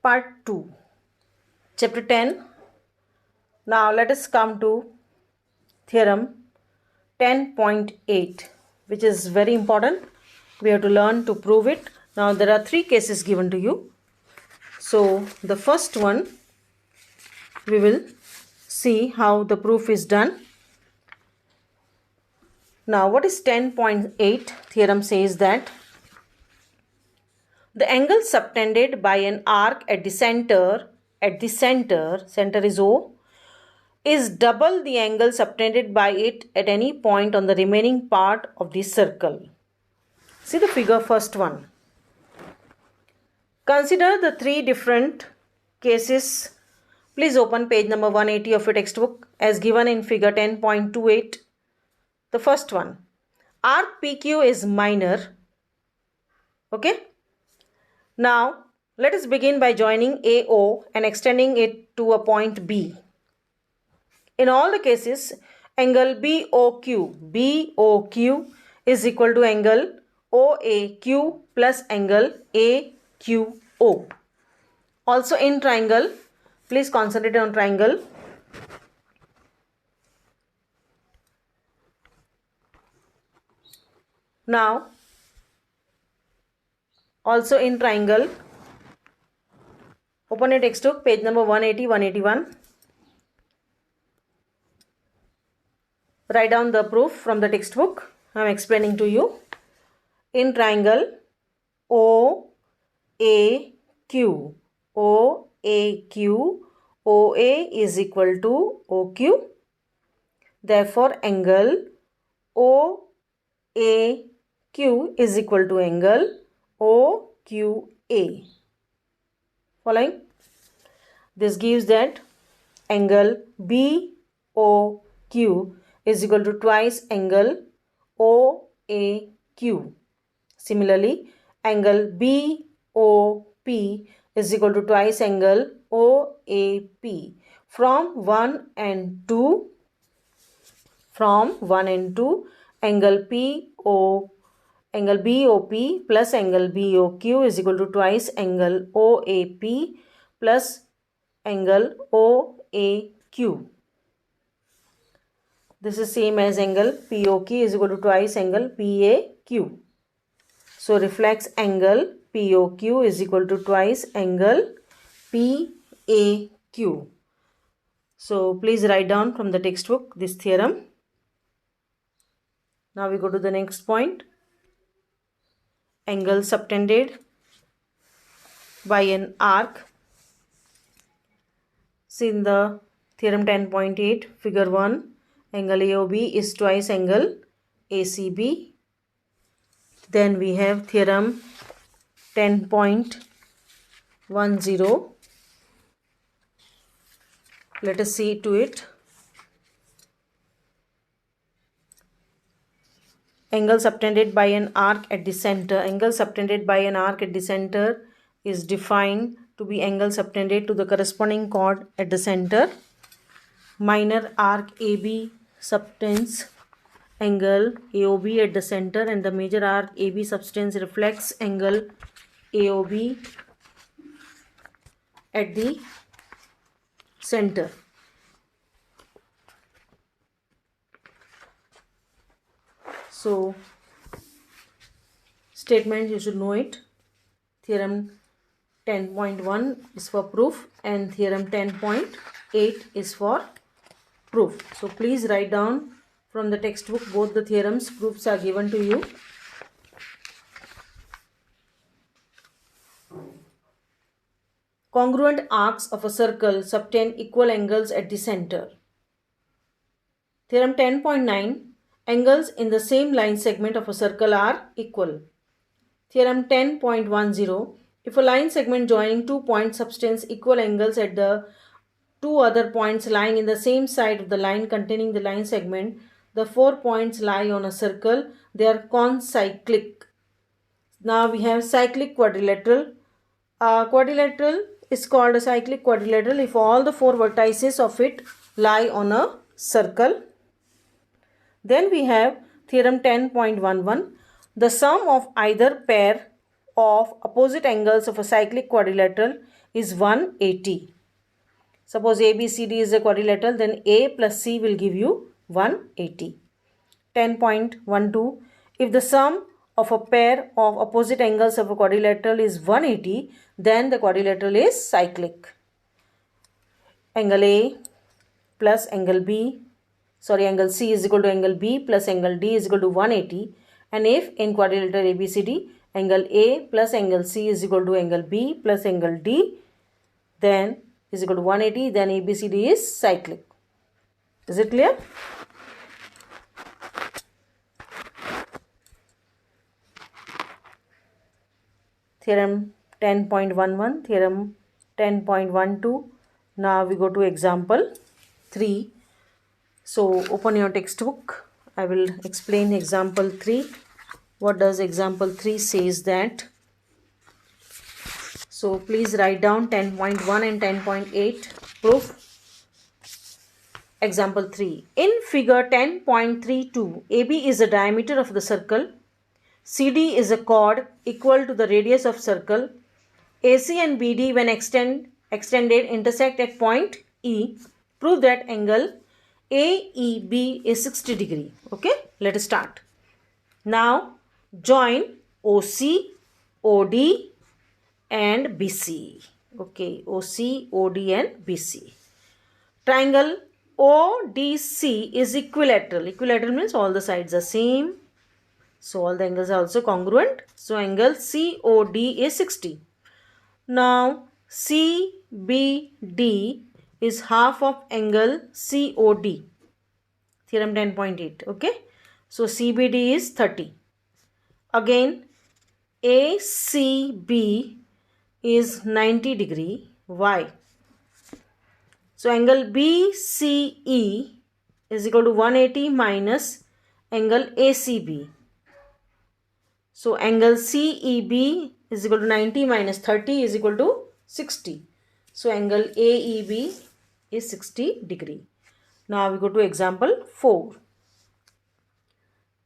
Part 2, Chapter 10. Now let us come to Theorem 10.8, which is very important. We have to learn to prove it. Now there are 3 cases given to you. So the first one, we will see how the proof is done. Now what is 10.8? Theorem says that the angle subtended by an arc at the center is O, is double the angle subtended by it at any point on the remaining part of the circle. See the figure, first one. Consider the 3 different cases. Please open page number 180 of your textbook as given in figure 10.28. The first one, arc PQ is minor. Okay. Now let us begin by joining AO and extending it to a point B. In all the cases, angle BOQ is equal to angle OAQ plus angle AQO. Also in triangle, please concentrate on triangle. Now, also in triangle, open your textbook, page number 180, 181. Write down the proof from the textbook. I am explaining to you. In triangle OAQ, OA is equal to OQ. Therefore, angle OAQ is equal to angle OQA. Following? This gives that angle BOQ is equal to twice angle OAQ. Similarly, angle BOP is equal to twice angle OAP. From 1 and 2, angle BOP plus angle BOQ is equal to twice angle OAP plus angle OAQ. This is same as angle POQ is equal to twice angle PAQ. So reflex angle POQ is equal to twice angle PAQ. So please write down from the textbook this theorem. Now we go to the next point. Angle subtended by an arc. See in the theorem 10.8, figure 1, angle AOB is twice angle ACB. Then we have theorem 10.10. Let us see to it. Angle subtended by an arc at the center. Angle subtended by an arc at the center is defined to be angle subtended to the corresponding chord at the center. Minor arc AB subtends angle AOB at the center, and the major arc AB subtends reflects angle AOB at the center. So, statement you should know it. Theorem 10.1 is for proof and theorem 10.8 is for proof. So, please write down from the textbook both the theorems. Proofs are given to you. Congruent arcs of a circle subtend equal angles at the center. Theorem 10.9. Angles in the same line segment of a circle are equal. Theorem 10.10. If a line segment joining 2 points subtends equal angles at the 2 other points lying in the same side of the line containing the line segment, the 4 points lie on a circle. They are concyclic. Now we have cyclic quadrilateral. Quadrilateral is called a cyclic quadrilateral if all the 4 vertices of it lie on a circle. Then we have theorem 10.11. The sum of either pair of opposite angles of a cyclic quadrilateral is 180. Suppose ABCD is a quadrilateral, then A plus C will give you 180. 10.12. If the sum of a pair of opposite angles of a quadrilateral is 180, then the quadrilateral is cyclic. Angle A plus angle C is equal to angle B plus angle D is equal to 180. And if in quadrilateral ABCD, angle A plus angle C is equal to angle B plus angle D, then is equal to 180, then ABCD is cyclic. Is it clear? Theorem 10.11, theorem 10.12. Now we go to example 3. So open your textbook. I will explain example 3. What does example 3 says that? So please write down 10.1 and 10.8 proof. Example 3. In figure 10.32, AB is the diameter of the circle. CD is a chord equal to the radius of circle. AC and BD when extended intersect at point E. Prove that angle AEB is 60 degree. Okay, let us start. Now join OC, OD and BC. Okay, OC, OD and BC. Triangle ODC is equilateral. Equilateral means all the sides are same. So all the angles are also congruent. So angle COD is 60. Now CBD is half of angle COD. Theorem 10.8. Okay. So CBD is 30. Again ACB is 90 degree. Why? So angle BCE is equal to 180 minus angle ACB. So angle CEB is equal to 90 minus 30 is equal to 60. So angle AEB is 60 degree. Now we go to example 4.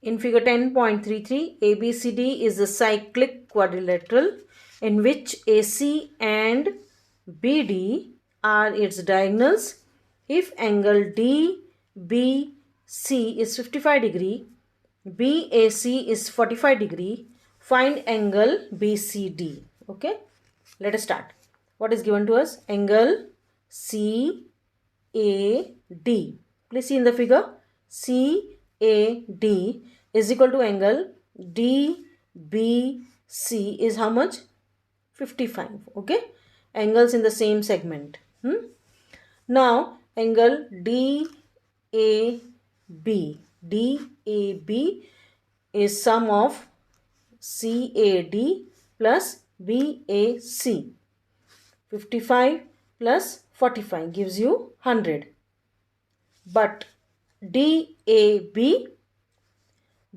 In figure 10.33, ABCD is a cyclic quadrilateral in which AC and BD are its diagonals. If angle DBC is 55 degree, BAC is 45 degree, find angle BCD. Okay, let us start. What is given to us? Angle CAD. Please see in the figure. CAD is equal to angle DBC is how much? 55. Okay, angles in the same segment. Now angle DAB is sum of CAD plus BAC. 55 plus 45 gives you 100. But DAB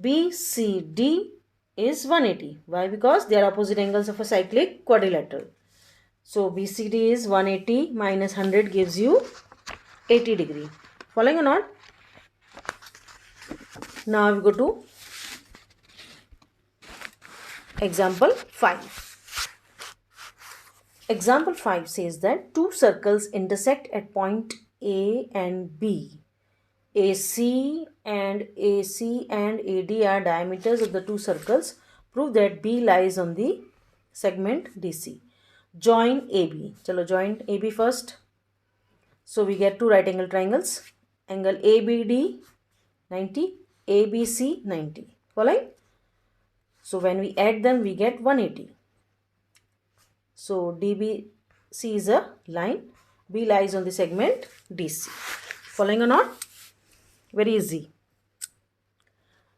BCD is 180. Why? Because they are opposite angles of a cyclic quadrilateral. So BCD is 180 minus 100 gives you 80 degree. Following or not? Now we go to example 5. Example 5 says that two circles intersect at point A and B. AC and AD are diameters of the two circles. Prove that B lies on the segment DC. Join AB. Chalo, join AB first. So we get two right angle triangles. Angle ABD 90, ABC 90. Following? So when we add them, we get 180. So DBC is a line. B lies on the segment DC. Following or not? Very easy.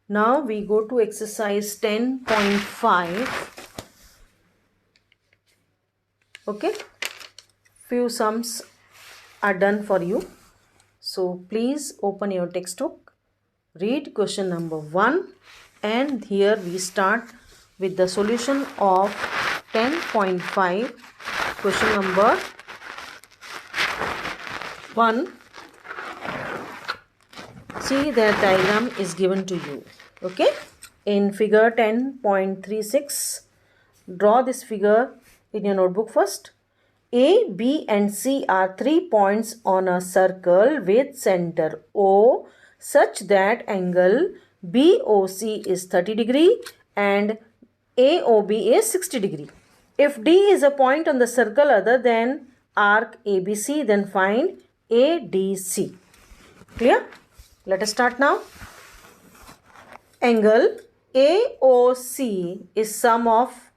Now we go to exercise 10.5. Okay. Few sums are done for you. So please open your textbook. Read question number 1. And here we start with the solution of 10.5. Question number 1. See, the diagram is given to you. Okay. In figure 10.36, draw this figure in your notebook first. A, B and C are 3 points on a circle with center O such that angle BOC is 30 degree and AOB is 60 degree. If D is a point on the circle other than arc ABC, then find ADC. Clear? Let us start now. Angle AOC is sum of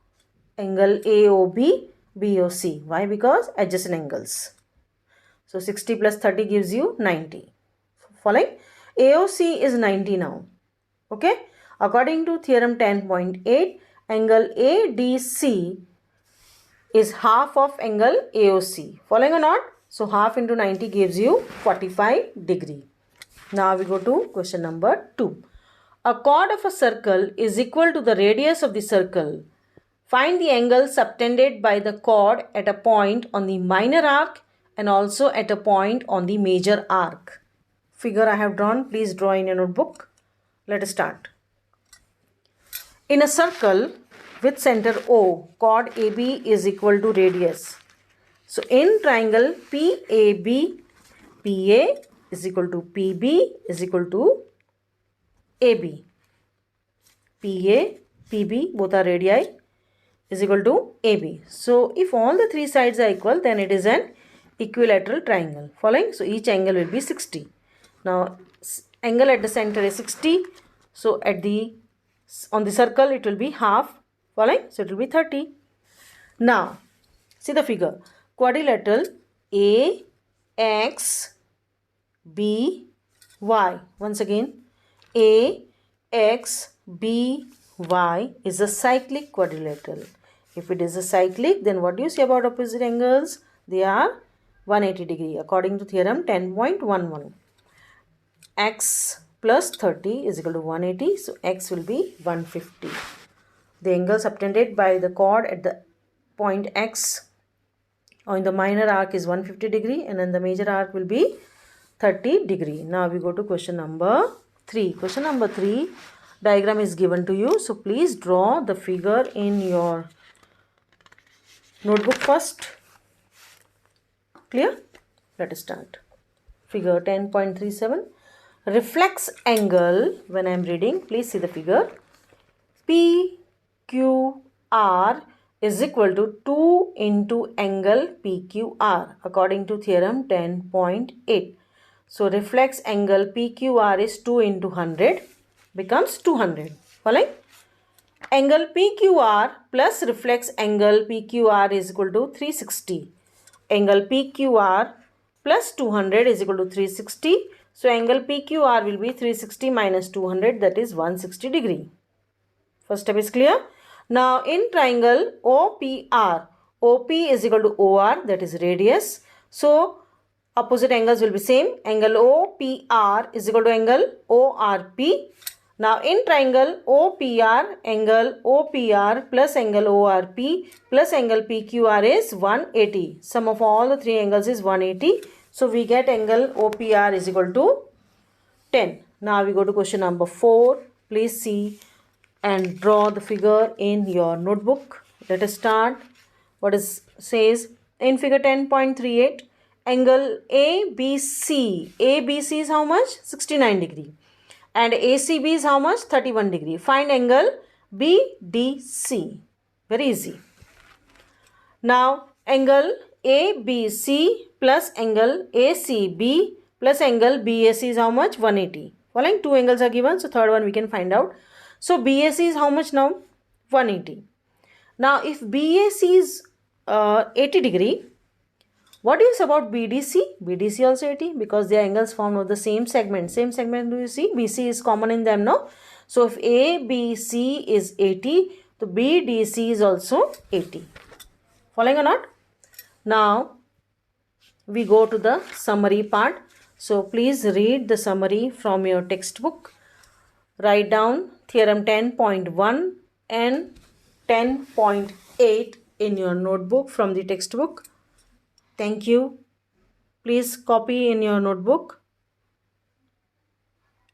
angle AOB, BOC. Why? Because adjacent angles. So 60 plus 30 gives you 90. Following? AOC is 90 now. Okay? According to theorem 10.8, angle ADC is half of angle AOC. Following or not? So half into 90 gives you 45 degree. Now we go to question number 2. A chord of a circle is equal to the radius of the circle. Find the angle subtended by the chord at a point on the minor arc and also at a point on the major arc. Figure I have drawn. Please draw in your notebook. Let us start. In a circle with center O, chord AB is equal to radius. So in triangle PAB, PA is equal to PB is equal to AB. PA, PB both are radii is equal to AB. So if all the three sides are equal, then it is an equilateral triangle. Following? So each angle will be 60. Now angle at the center is 60. So on the circle it will be half. Following? So it will be 30. Now see the figure. Quadrilateral AXBY. Once again, AXBY is a cyclic quadrilateral. If it is a cyclic, then what do you say about opposite angles? They are 180 degree according to theorem 10.11. X plus 30 is equal to 180. So X will be 150. The angle subtended by the chord at the point X on the minor arc is 150 degree and then the major arc will be 30 degree. Now we go to question number 3. Question number 3, diagram is given to you. So please draw the figure in your notebook first. Clear? Let us start. Figure 10.37. Reflex angle, when I am reading, please see the figure. PQR is equal to 2 into angle PQR according to theorem 10.8. So reflex angle PQR is 2 into 100 becomes 200. Following? Angle PQR plus reflex angle PQR is equal to 360. Angle PQR plus 200 is equal to 360. So angle PQR will be 360 minus 200, that is 160 degree. First step is clear. Now in triangle OPR, OP is equal to OR, that is radius. So opposite angles will be same. Angle OPR is equal to angle ORP. Now in triangle OPR, angle OPR plus angle ORP plus angle PQR is 180. Sum of all the three angles is 180. So we get angle OPR is equal to 10. Now we go to question number 4. Please see and draw the figure in your notebook. Let us start. What is says in figure 10.38, angle ABC. ABC is how much? 69 degree. And ACB is how much? 31 degree. Find angle BDC. Very easy. Now angle ABC plus angle ACB plus angle BAC is how much? 180. Following two angles are given. So third one we can find out. So BAC is how much now? 180. Now if BAC is 80 degree, what do you say about BDC? BDC also 80 because they are angles formed of the same segment. Same segment do you see? BC is common in them, no? So if ABC is 80, the BDC is also 80. Following or not? Now we go to the summary part. So please read the summary from your textbook. Write down theorem 10.1 and 10.8 in your notebook from the textbook. Thank you. Please copy in your notebook.